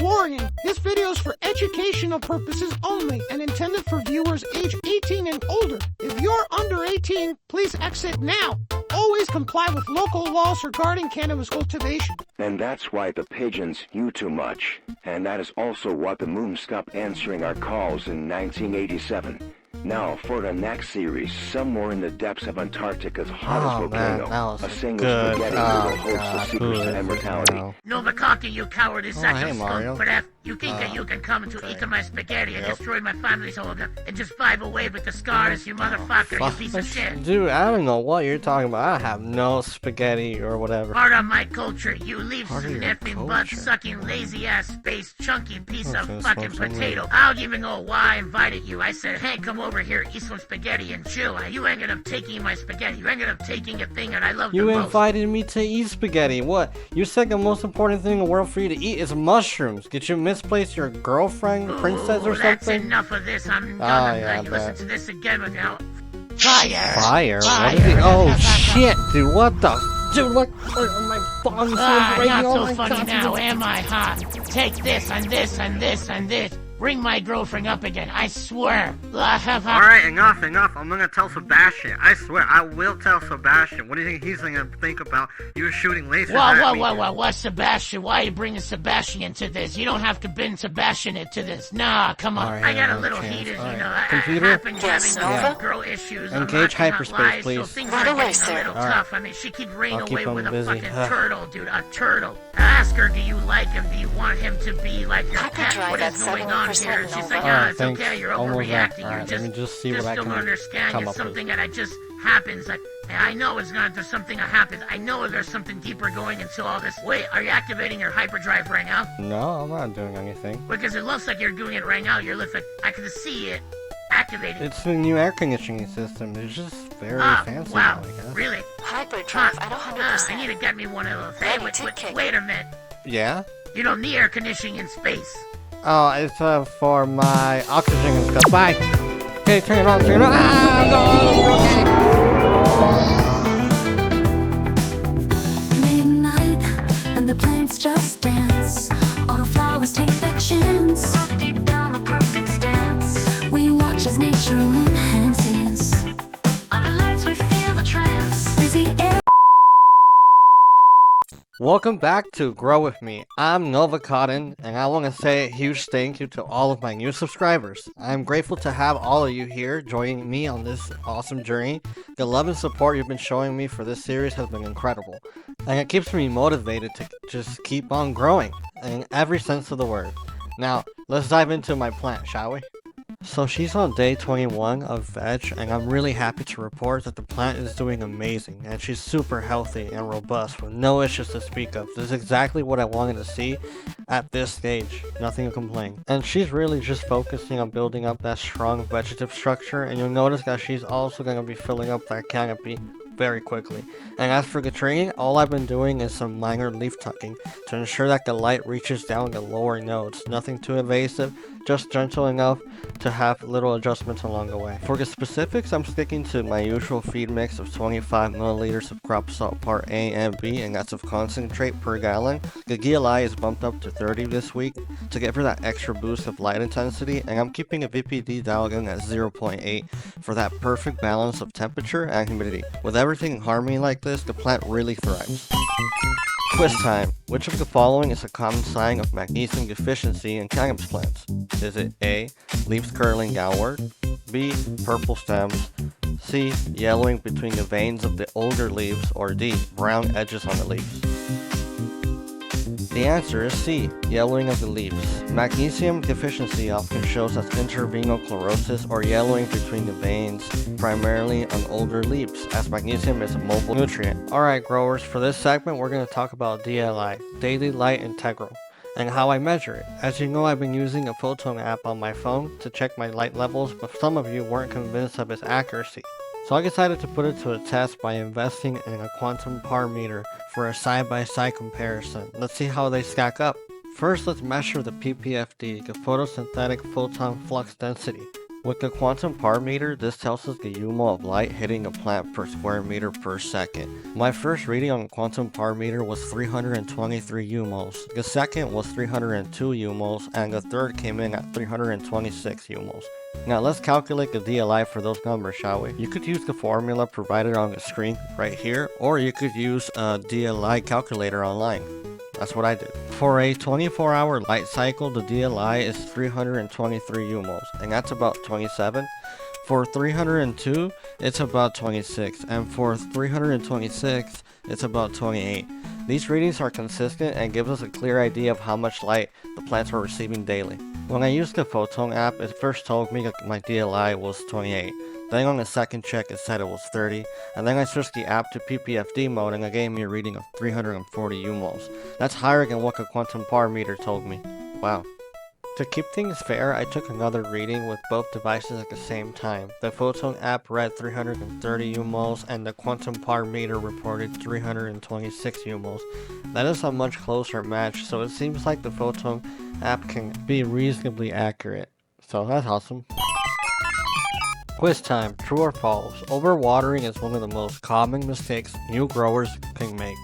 Warning, this video is for educational purposes only and intended for viewers age 18 and older. If you're under 18, please exit now. Always comply with local laws regarding cannabis cultivation. And that's why the pigeons knew too much. And that is also why the moon stopped answering our calls in 1987. Now, for the next series, somewhere in the depths of Antarctica's hottest volcano, a single spaghetti noodle holds the secrets to immortality. Novacotton, you cowardly sack of Mario. skunk, but F, you think that you can come to eat my spaghetti and destroy my family's home and just vibe away with the scars, you motherfucker, you piece of shit. Dude, I don't know what you're talking about. I have no spaghetti or whatever. Part of my culture, you leaf Part of your sniffing, butt-sucking, lazy-ass space chunky piece of Okay, fucking smoke some potato. I don't even know why I invited you. I said, hey, come over here, eat some spaghetti and chill. You ended up taking my spaghetti. You ended up taking a thing that I love the You most. invited me to eat spaghetti. What? You said the most important thing in the world for you to eat is mushrooms. Did you misplace your girlfriend, princess, or That's something? enough of this. I'm done. Ah, I'm yeah, glad you listen but- to this again without fire. Fire? What is it? Oh shit, dude! What the? Dude, what? My bones are breaking. Not Oh so my funny God, now, dude. am I, huh? Take this and this and this and this. Bring my girlfriend up again, I swear. Alright, enough. I'm gonna tell Sebastian. I swear, I will tell Sebastian. What do you think he's gonna think about you shooting lasers at me? What, Sebastian? Why are you bringing Sebastian into this? You don't have to bring Sebastian into this. Nah, come on. Alright, I got yeah, a little no chance. heated, Alright. you know. I Computer? happen to Yes, having Nova? girl issues. Engage hyperspace, live, please. So things Right are away, getting sir. a little Alright. tough. I mean, she keeps running I'll keep away him with a busy. fucking turtle, dude. A turtle. I ask her, do you like him? Do you want him to be like your pet? Hyperdrive What at is going on 71% here? She's like, Nova. yeah, Alright, it's thanks. okay. You're Almost there. overreacting. Alright, You're let me just see what I don't can understand. come It's up with. something that just happens. Like, I know it's not just something that happens. I know there's something deeper going into all this. Wait, are you activating your hyperdrive right now? No, I'm not doing anything. Because it looks like you're doing it right now. You're like, I can see it activated. It's the new air conditioning system. It's just very fancy Wow, now, I guess. really? Hyperdrive at I need to 100%. get me one of those. Hey, Ready to kick. wait a minute. Yeah? You don't need air conditioning in space. Oh, it's for my oxygen and stuff. Bye! Okay, turn it on, turn it on. Ah, Midnight and the plants just dance. All the flowers take their chance. Deep down, a perfect stance. We watch as nature enhances. Under lights, we feel the trance. Busy air. Welcome back to Grow With Me. I'm Novacotton, and I want to say a huge thank you to all of my new subscribers. I'm grateful to have all of you here joining me on this awesome journey. The love and support you've been showing me for this series has been incredible, and it keeps me motivated to just keep on growing, in every sense of the word. Now, let's dive into my plant, shall we? So she's on day 21 of veg, and I'm really happy to report that the plant is doing amazing, and she's super healthy and robust with no issues to speak of. This is exactly what I wanted to see at this stage, nothing to complain. And she's really just focusing on building up that strong vegetative structure, and you'll notice that she's also going to be filling up that canopy very quickly. And as for the training, all I've been doing is some minor leaf tucking to ensure that the light reaches down the lower nodes. Nothing too invasive, just gentle enough to have little adjustments along the way. For the specifics, I'm sticking to my usual feed mix of 25 milliliters of crop salt part A and B, and that's of concentrate per gallon. The GLI is bumped up to 30 this week to give her that extra boost of light intensity, and I'm keeping a VPD dialed in at 0.8 for that perfect balance of temperature and humidity. With everything in harmony like this, the plant really thrives. Quiz time. Which of the following is a common sign of magnesium deficiency in cannabis plants? Is it A, leaves curling downward, B, purple stems, C, yellowing between the veins of the older leaves, or D, brown edges on the leaves? The answer is C, yellowing of the leaves. Magnesium deficiency often shows as intervenal chlorosis or yellowing between the veins, primarily on older leaves, as magnesium is a mobile nutrient. Alright growers, for this segment we're going to talk about DLI, Daily Light Integral, and how I measure it. As you know, I've been using a Photone app on my phone to check my light levels, but some of you weren't convinced of its accuracy. So I decided to put it to a test by investing in a quantum par meter for a side-by-side comparison. Let's see how they stack up. First, let's measure the PPFD, the photosynthetic photon flux density. With the quantum par meter, this tells us the UMO of light hitting a plant per square meter per second. My first reading on the quantum par meter was 323 UMOs, the second was 302 UMOs, and the third came in at 326 UMOs. Now let's calculate the DLI for those numbers, shall we? You could use the formula provided on the screen right here, or you could use a DLI calculator online. That's what I did. For a 24-hour light cycle, the DLI is 323 UMOs, and that's about 27. For 302, it's about 26, and for 326, it's about 28. These readings are consistent and gives us a clear idea of how much light the plants are receiving daily. When I used the Photone app, it first told me that my DLI was 28. Then on the second check it said it was 30, and then I switched the app to PPFD mode and it gave me a reading of 340 UMOs. That's higher than what the quantum par meter told me. Wow. To keep things fair, I took another reading with both devices at the same time. The Photone app read 330 UMOs and the quantum par meter reported 326 UMOs. That is a much closer match, so it seems like the Photone app can be reasonably accurate. So that's awesome. Quiz time, true or false? Overwatering is one of the most common mistakes new growers can make.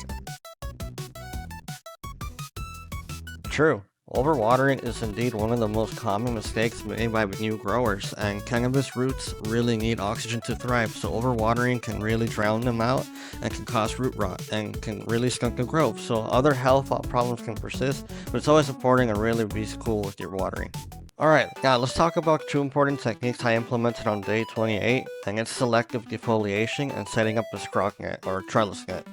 True. Overwatering is indeed one of the most common mistakes made by new growers, and cannabis roots really need oxygen to thrive, so overwatering can really drown them out and can cause root rot and can really skunk the growth, so other health problems can persist, but it's always important to really be cool with your watering. Alright, now let's talk about two important techniques I implemented on day 28, and it's selective defoliation and setting up a scrog net, or trellis net.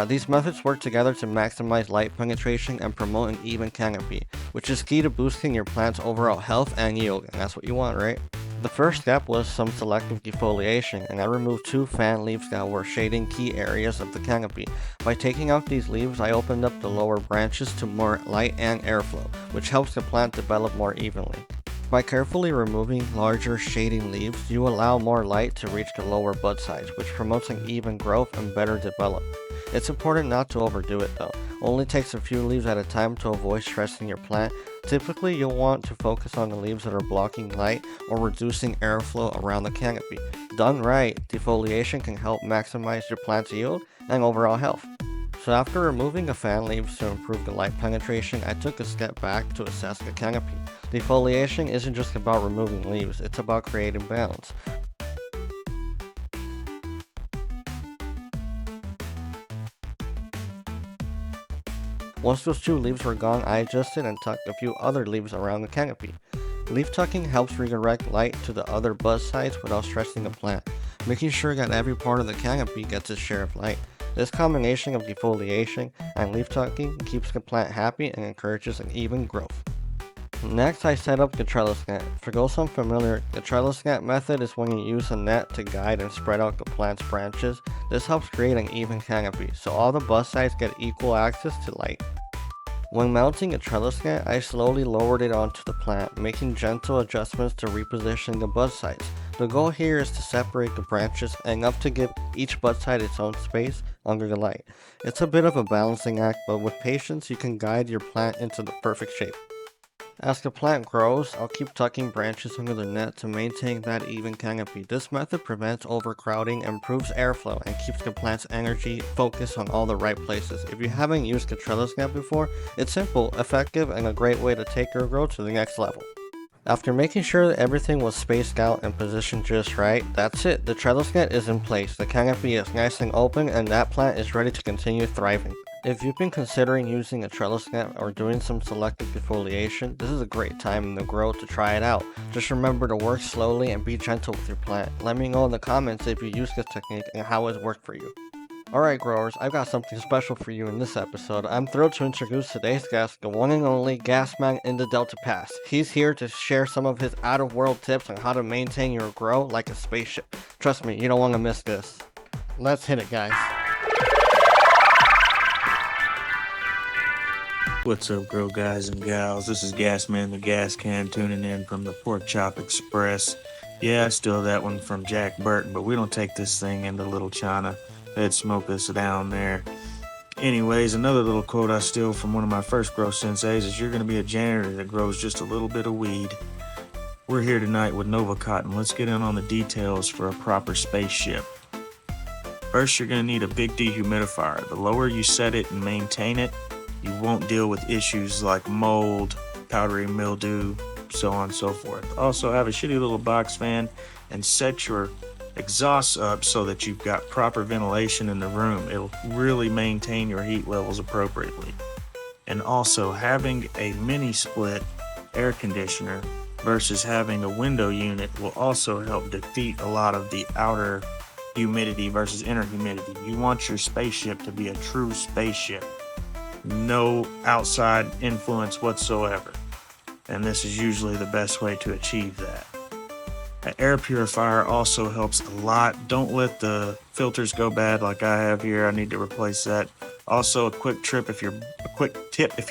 These methods work together to maximize light penetration and promote an even canopy, which is key to boosting your plant's overall health and yield, and that's what you want, right? The first step was some selective defoliation, and I removed 2 fan leaves that were shading key areas of the canopy. By taking out these leaves, I opened up the lower branches to more light and airflow, which helps the plant develop more evenly. By carefully removing larger shading leaves, you allow more light to reach the lower bud size, which promotes an even growth and better development. It's important not to overdo it though. Only takes a few leaves at a time to avoid stressing your plant. Typically, you'll want to focus on the leaves that are blocking light or reducing airflow around the canopy. Done right, defoliation can help maximize your plant's yield and overall health. So after removing the fan leaves to improve the light penetration, I took a step back to assess the canopy. Defoliation isn't just about removing leaves, it's about creating balance. Once those 2 leaves were gone, I adjusted and tucked a few other leaves around the canopy. Leaf tucking helps redirect light to the other bud sides without stressing the plant, making sure that every part of the canopy gets its share of light. This combination of defoliation and leaf tucking keeps the plant happy and encourages an even growth. Next, I set up the trellis net. For those unfamiliar, the trellis net method is when you use a net to guide and spread out the plant's branches. This helps create an even canopy, so all the bud sides get equal access to light. When mounting a trellis net, I slowly lowered it onto the plant, making gentle adjustments to reposition the bud sides. The goal here is to separate the branches enough to give each bud side its own space under the light. It's a bit of a balancing act, but with patience you can guide your plant into the perfect shape. As the plant grows, I'll keep tucking branches under the net to maintain that even canopy. This method prevents overcrowding, improves airflow, and keeps the plant's energy focused on all the right places. If you haven't used the trellis net before, it's simple, effective, and a great way to take your growth to the next level. After making sure that everything was spaced out and positioned just right, that's it. The trellis net is in place, the canopy is nice and open, and that plant is ready to continue thriving. If you've been considering using a trellis net or doing some selective defoliation, this is a great time in the growth to try it out. Just remember to work slowly and be gentle with your plant. Let me know in the comments if you use this technique and how it's worked for you. Alright growers, I've got something special for you in this episode. I'm thrilled to introduce today's guest, the one and only GasmanInTheDeltaPass. He's here to share some of his out-of-world tips on how to maintain your grow like a spaceship. Trust me, you don't want to miss this. Let's hit it, guys. What's up, grow guys and gals? This is Gasman the Gas Can tuning in from the Pork Chop Express. Yeah, I stole that one from Jack Burton, but we don't take this thing into Little China. They'd smoke us down there. Anyways, another little quote I steal from one of my first grow senseis is, you're going to be a janitor that grows just a little bit of weed. We're here tonight with Novacotton. Let's get in on the details for a proper spaceship. First, you're going to need a big dehumidifier. The lower you set it and maintain it, you won't deal with issues like mold, powdery mildew, so on and so forth. Also, have a shitty little box fan and set your exhausts up so that you've got proper ventilation in the room. It'll really maintain your heat levels appropriately. And also, having a mini split air conditioner versus having a window unit will also help defeat a lot of the outer humidity versus inner humidity. You want your spaceship to be a true spaceship. No outside influence whatsoever. And this is usually the best way to achieve that. An air purifier also helps a lot. Don't let the filters go bad like I have here. I need to replace that. Also, a quick tip if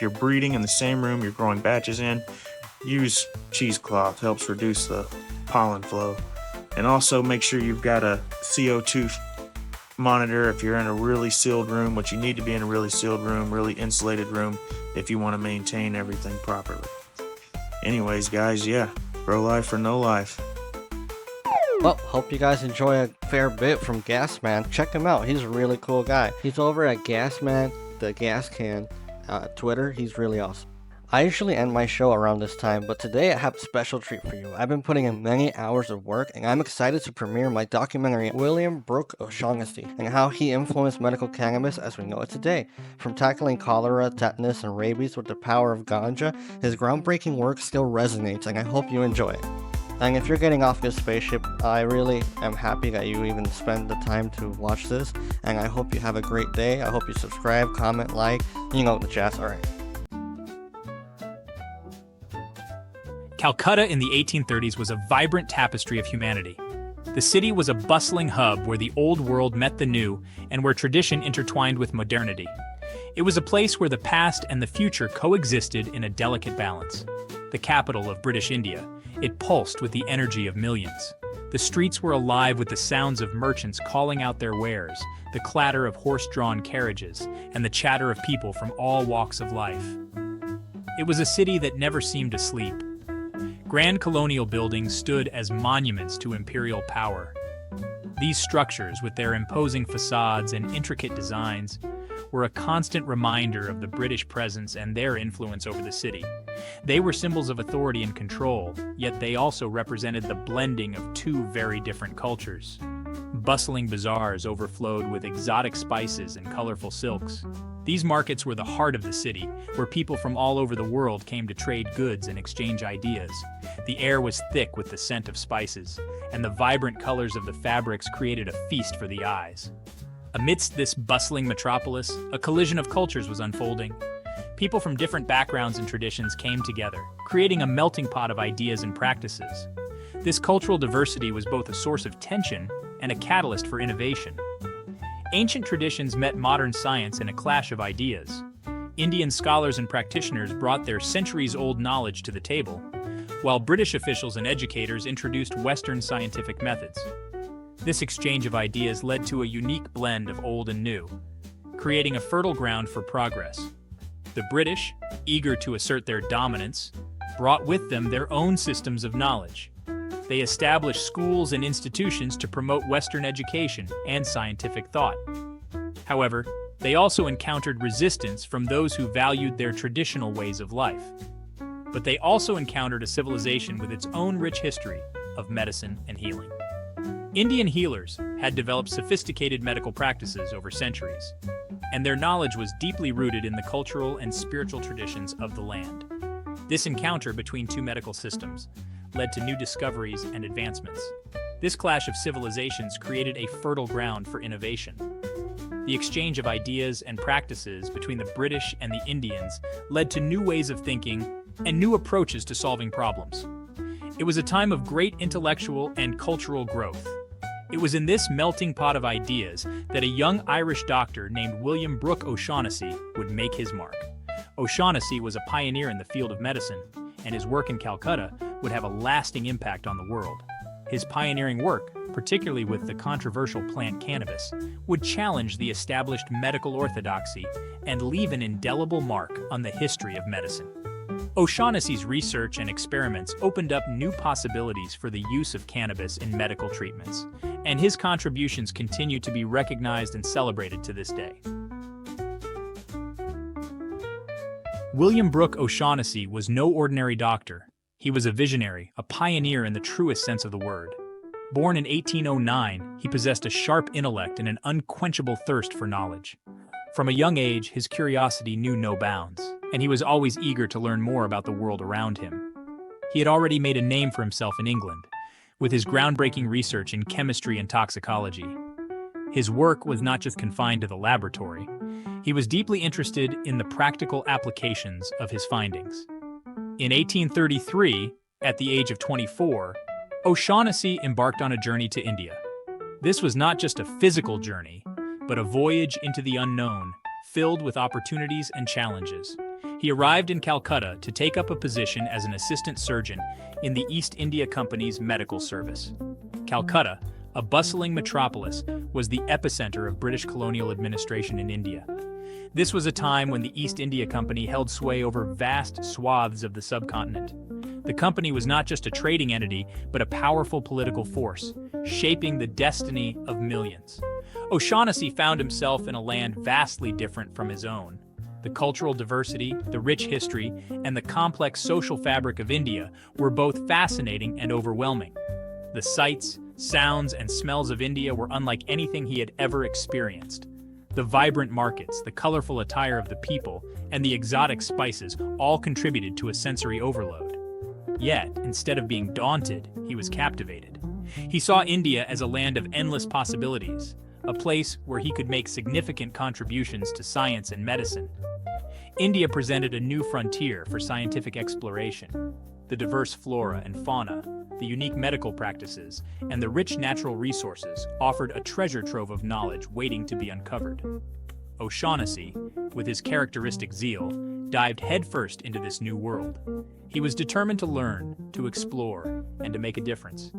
you're breeding in the same room you're growing batches in, use cheesecloth. Helps reduce the pollen flow. And also make sure you've got a CO2 monitor if you're in a really sealed room, which you need to be in a really sealed room, really insulated room if you want to maintain everything properly. Anyways, guys, yeah, grow life or no life. Well, hope you guys enjoy a fair bit from Gasman. Check him out. He's a really cool guy. He's over at Gasman, the gas can, Twitter. He's really awesome. I usually end my show around this time, but today I have a special treat for you. I've been putting in many hours of work, and I'm excited to premiere my documentary, William Brooke O'Shaughnessy, and how he influenced medical cannabis as we know it today. From tackling cholera, tetanus, and rabies with the power of ganja, his groundbreaking work still resonates, and I hope you enjoy it. And if you're getting off this spaceship, I really am happy that you even spend the time to watch this, and I hope you have a great day. I hope you subscribe, comment, like, you know the jazz. Alright. Calcutta in the 1830s was a vibrant tapestry of humanity. The city was a bustling hub where the old world met the new and where tradition intertwined with modernity. It was a place where the past and the future coexisted in a delicate balance. The capital of British India, it pulsed with the energy of millions. The streets were alive with the sounds of merchants calling out their wares, the clatter of horse-drawn carriages, and the chatter of people from all walks of life. It was a city that never seemed to sleep. Grand colonial buildings stood as monuments to imperial power. These structures, with their imposing facades and intricate designs, were a constant reminder of the British presence and their influence over the city. They were symbols of authority and control, yet they also represented the blending of two very different cultures. Bustling bazaars overflowed with exotic spices and colorful silks. These markets were the heart of the city, where people from all over the world came to trade goods and exchange ideas. The air was thick with the scent of spices, and the vibrant colors of the fabrics created a feast for the eyes. Amidst this bustling metropolis, a collision of cultures was unfolding. People from different backgrounds and traditions came together, creating a melting pot of ideas and practices. This cultural diversity was both a source of tension and a catalyst for innovation. Ancient traditions met modern science in a clash of ideas. Indian scholars and practitioners brought their centuries-old knowledge to the table, while British officials and educators introduced Western scientific methods. This exchange of ideas led to a unique blend of old and new, creating a fertile ground for progress. The British, eager to assert their dominance, brought with them their own systems of knowledge. They established schools and institutions to promote Western education and scientific thought. However, they also encountered resistance from those who valued their traditional ways of life. But they also encountered a civilization with its own rich history of medicine and healing. Indian healers had developed sophisticated medical practices over centuries, and their knowledge was deeply rooted in the cultural and spiritual traditions of the land. This encounter between two medical systems led to new discoveries and advancements. This clash of civilizations created a fertile ground for innovation. The exchange of ideas and practices between the British and the Indians led to new ways of thinking and new approaches to solving problems. It was a time of great intellectual and cultural growth. It was in this melting pot of ideas that a young Irish doctor named William Brooke O'Shaughnessy would make his mark. O'Shaughnessy was a pioneer in the field of medicine, and his work in Calcutta would have a lasting impact on the world. His pioneering work, particularly with the controversial plant cannabis, would challenge the established medical orthodoxy and leave an indelible mark on the history of medicine. O'Shaughnessy's research and experiments opened up new possibilities for the use of cannabis in medical treatments, and his contributions continue to be recognized and celebrated to this day. William Brooke O'Shaughnessy was no ordinary doctor. He was a visionary, a pioneer in the truest sense of the word. Born in 1809, he possessed a sharp intellect and an unquenchable thirst for knowledge. From a young age, his curiosity knew no bounds, and he was always eager to learn more about the world around him. He had already made a name for himself in England, with his groundbreaking research in chemistry and toxicology. His work was not just confined to the laboratory. He was deeply interested in the practical applications of his findings. In 1833, at the age of 24, O'Shaughnessy embarked on a journey to India. This was not just a physical journey, but a voyage into the unknown, filled with opportunities and challenges. He arrived in Calcutta to take up a position as an assistant surgeon in the East India Company's medical service. Calcutta, a bustling metropolis, was the epicenter of British colonial administration in India. This was a time when the East India Company held sway over vast swaths of the subcontinent. The company was not just a trading entity, but a powerful political force, shaping the destiny of millions. O'Shaughnessy found himself in a land vastly different from his own. The cultural diversity, the rich history, and the complex social fabric of India were both fascinating and overwhelming. The sights, sounds, and smells of India were unlike anything he had ever experienced. The vibrant markets, the colorful attire of the people, and the exotic spices all contributed to a sensory overload. Yet, instead of being daunted, he was captivated. He saw India as a land of endless possibilities, a place where he could make significant contributions to science and medicine. India presented a new frontier for scientific exploration. The diverse flora and fauna, the unique medical practices, and the rich natural resources offered a treasure trove of knowledge waiting to be uncovered. O'Shaughnessy, with his characteristic zeal, dived headfirst into this new world. He was determined to learn, to explore, and to make a difference.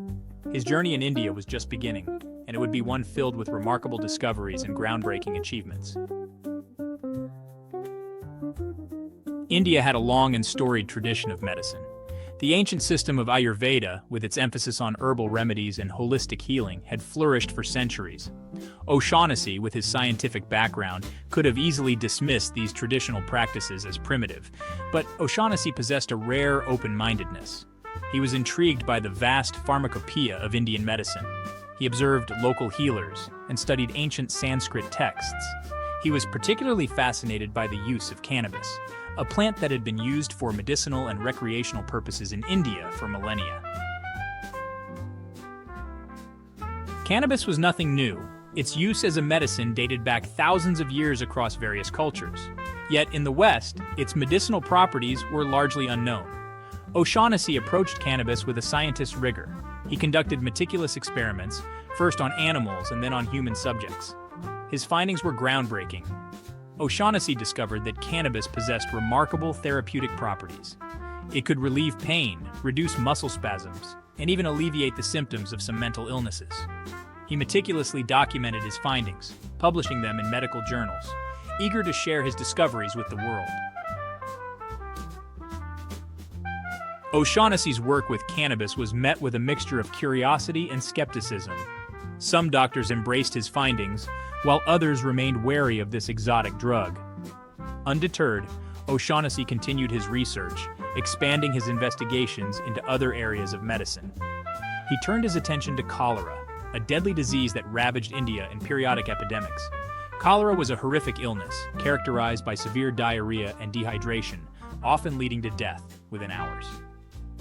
His journey in India was just beginning, and it would be one filled with remarkable discoveries and groundbreaking achievements. India had a long and storied tradition of medicine. The ancient system of Ayurveda, with its emphasis on herbal remedies and holistic healing, had flourished for centuries. O'Shaughnessy, with his scientific background, could have easily dismissed these traditional practices as primitive, but O'Shaughnessy possessed a rare open-mindedness. He was intrigued by the vast pharmacopoeia of Indian medicine. He observed local healers and studied ancient Sanskrit texts. He was particularly fascinated by the use of cannabis, a plant that had been used for medicinal and recreational purposes in India for millennia. Cannabis was nothing new. Its use as a medicine dated back thousands of years across various cultures. Yet in the West, its medicinal properties were largely unknown. O'Shaughnessy approached cannabis with a scientist's rigor. He conducted meticulous experiments, first on animals and then on human subjects. His findings were groundbreaking. O'Shaughnessy discovered that cannabis possessed remarkable therapeutic properties. It could relieve pain, reduce muscle spasms, and even alleviate the symptoms of some mental illnesses. He meticulously documented his findings, publishing them in medical journals, eager to share his discoveries with the world. O'Shaughnessy's work with cannabis was met with a mixture of curiosity and skepticism. Some doctors embraced his findings, while others remained wary of this exotic drug. Undeterred, O'Shaughnessy continued his research, expanding his investigations into other areas of medicine. He turned his attention to cholera, a deadly disease that ravaged India in periodic epidemics. Cholera was a horrific illness, characterized by severe diarrhea and dehydration, often leading to death within hours.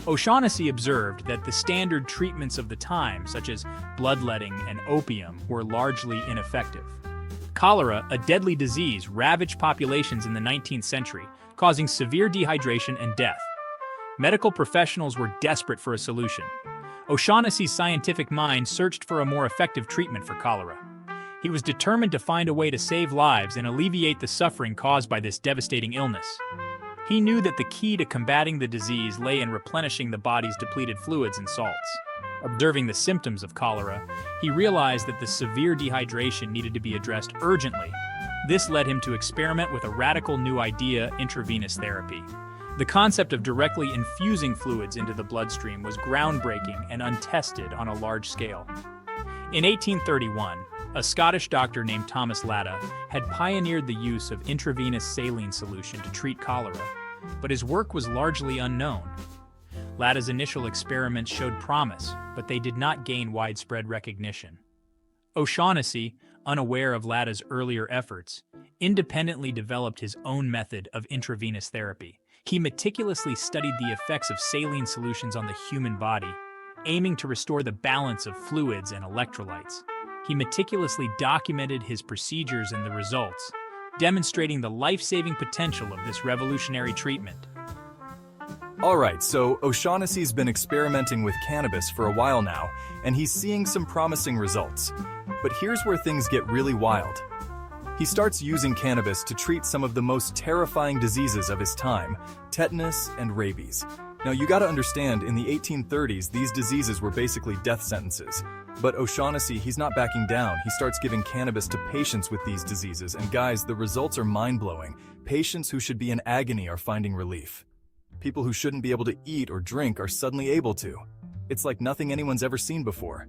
O'Shaughnessy observed that the standard treatments of the time, such as bloodletting and opium, were largely ineffective. Cholera, a deadly disease, ravaged populations in the 19th century, causing severe dehydration and death. Medical professionals were desperate for a solution. O'Shaughnessy's scientific mind searched for a more effective treatment for cholera. He was determined to find a way to save lives and alleviate the suffering caused by this devastating illness. He knew that the key to combating the disease lay in replenishing the body's depleted fluids and salts. Observing the symptoms of cholera, he realized that the severe dehydration needed to be addressed urgently. This led him to experiment with a radical new idea: intravenous therapy. The concept of directly infusing fluids into the bloodstream was groundbreaking and untested on a large scale. In 1831, a Scottish doctor named Thomas Latta had pioneered the use of intravenous saline solution to treat cholera, but his work was largely unknown. Latta's initial experiments showed promise, but they did not gain widespread recognition. O'Shaughnessy, unaware of Latta's earlier efforts, independently developed his own method of intravenous therapy. He meticulously studied the effects of saline solutions on the human body, aiming to restore the balance of fluids and electrolytes. He meticulously documented his procedures and the results, demonstrating the life-saving potential of this revolutionary treatment. Alright, so O'Shaughnessy's been experimenting with cannabis for a while now, and he's seeing some promising results. But here's where things get really wild. He starts using cannabis to treat some of the most terrifying diseases of his time, tetanus and rabies. Now you gotta understand, in the 1830s, these diseases were basically death sentences. But O'Shaughnessy, he's not backing down. He starts giving cannabis to patients with these diseases, and guys, the results are mind-blowing. Patients who should be in agony are finding relief. People who shouldn't be able to eat or drink are suddenly able to. It's like nothing anyone's ever seen before.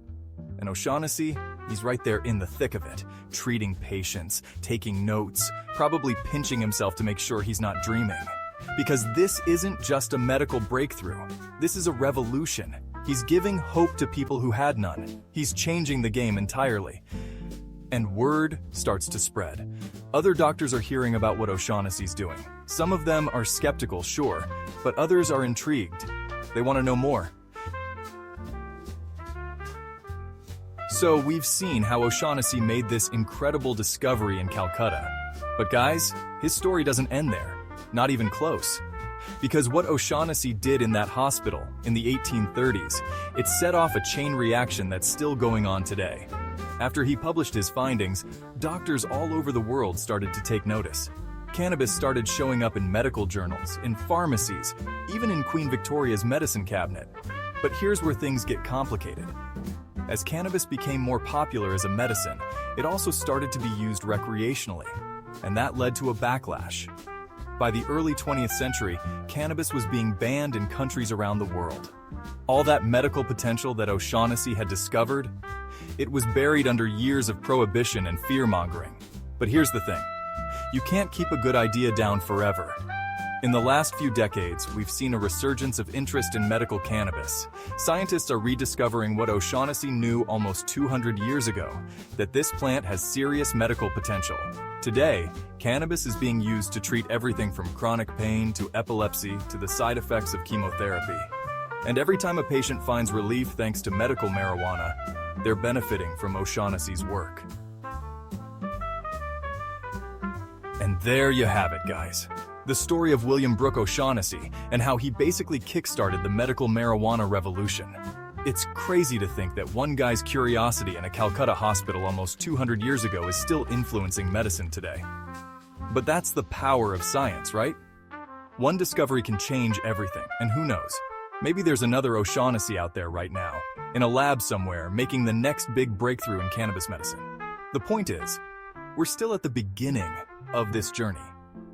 And O'Shaughnessy, he's right there in the thick of it, treating patients, taking notes, probably pinching himself to make sure he's not dreaming. Because this isn't just a medical breakthrough, this is a revolution. He's giving hope to people who had none. He's changing the game entirely. And word starts to spread. Other doctors are hearing about what O'Shaughnessy's doing. Some of them are skeptical, sure, but others are intrigued. They want to know more. So we've seen how O'Shaughnessy made this incredible discovery in Calcutta. But guys, his story doesn't end there. Not even close. Because what O'Shaughnessy did in that hospital in the 1830s, it set off a chain reaction that's still going on today. After he published his findings, doctors all over the world started to take notice. Cannabis started showing up in medical journals, in pharmacies, even in Queen Victoria's medicine cabinet. But here's where things get complicated. As cannabis became more popular as a medicine, it also started to be used recreationally, and that led to a backlash. By the early 20th century, cannabis was being banned in countries around the world. All that medical potential that O'Shaughnessy had discovered, it was buried under years of prohibition and fear-mongering. But here's the thing. You can't keep a good idea down forever. In the last few decades, we've seen a resurgence of interest in medical cannabis. Scientists are rediscovering what O'Shaughnessy knew almost 200 years ago, that this plant has serious medical potential. Today, cannabis is being used to treat everything from chronic pain to epilepsy to the side effects of chemotherapy. And every time a patient finds relief thanks to medical marijuana, they're benefiting from O'Shaughnessy's work. And there you have it, guys. The story of William Brooke O'Shaughnessy and how he basically kickstarted the medical marijuana revolution. It's crazy to think that one guy's curiosity in a Calcutta hospital almost 200 years ago is still influencing medicine today. But that's the power of science, right? One discovery can change everything, and who knows? Maybe there's another O'Shaughnessy out there right now, in a lab somewhere, making the next big breakthrough in cannabis medicine. The point is, we're still at the beginning of this journey.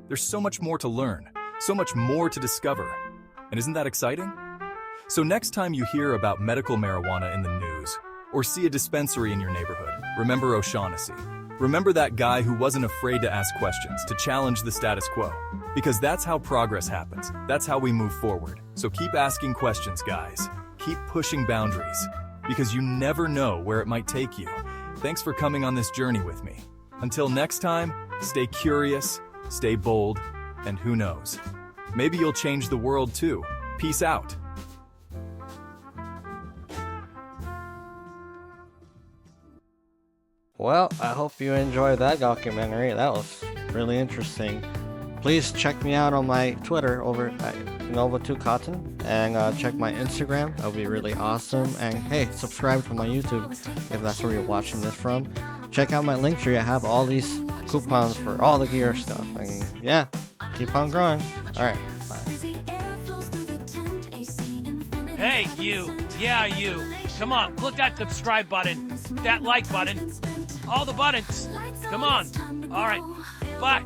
There's so much more to learn, so much more to discover. And isn't that exciting? So next time you hear about medical marijuana in the news, or see a dispensary in your neighborhood, remember O'Shaughnessy. Remember that guy who wasn't afraid to ask questions, to challenge the status quo. Because that's how progress happens. That's how we move forward. So keep asking questions, guys. Keep pushing boundaries. Because you never know where it might take you. Thanks for coming on this journey with me. Until next time, stay curious, stay bold, and who knows? Maybe you'll change the world too. Peace out. Well, I hope you enjoyed that documentary. That was really interesting. Please check me out on my Twitter over at Novacotton, and check my Instagram. That would be really awesome. And hey, subscribe to my YouTube if that's where you're watching this from. Check out my link tree. I have all these coupons for all the gear stuff. And yeah, keep on growing. Alright, bye. Hey, you. Yeah, you. Come on, click that subscribe button, that like button, all the buttons. Come on. All right, bye.